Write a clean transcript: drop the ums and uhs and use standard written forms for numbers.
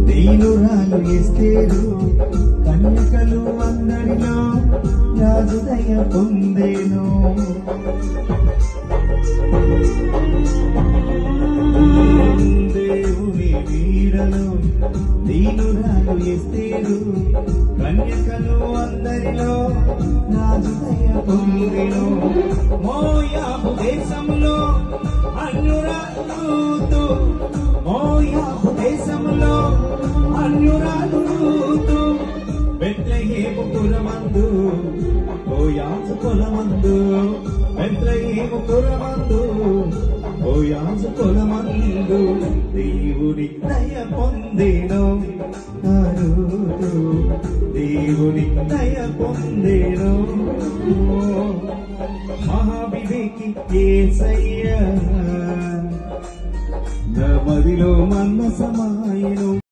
దీనురాలు ఎస్తేరు కన్యకలు అందరిలో రాజు దయ పొందేను. దేవుని నీడలో దీనురాలు ఎస్తేరు కన్యకలు అందరిలో రాజు దయ పొందేను. మోయాబు దేశంలో అన్యురాలు రూతు, మోయాబు దేశంలో అన్యురాలు రూతు, బెత్లెహేము పురమందు బోయాజు పొలమందు, బెత్లెహేము పురమందు బోయాజు పొలమందు దేవుని దయ పొందేను. రూతు దేవుని దయ పొందేను. మహావివేకి యేసయ్య నా మదిలో మన్న సమా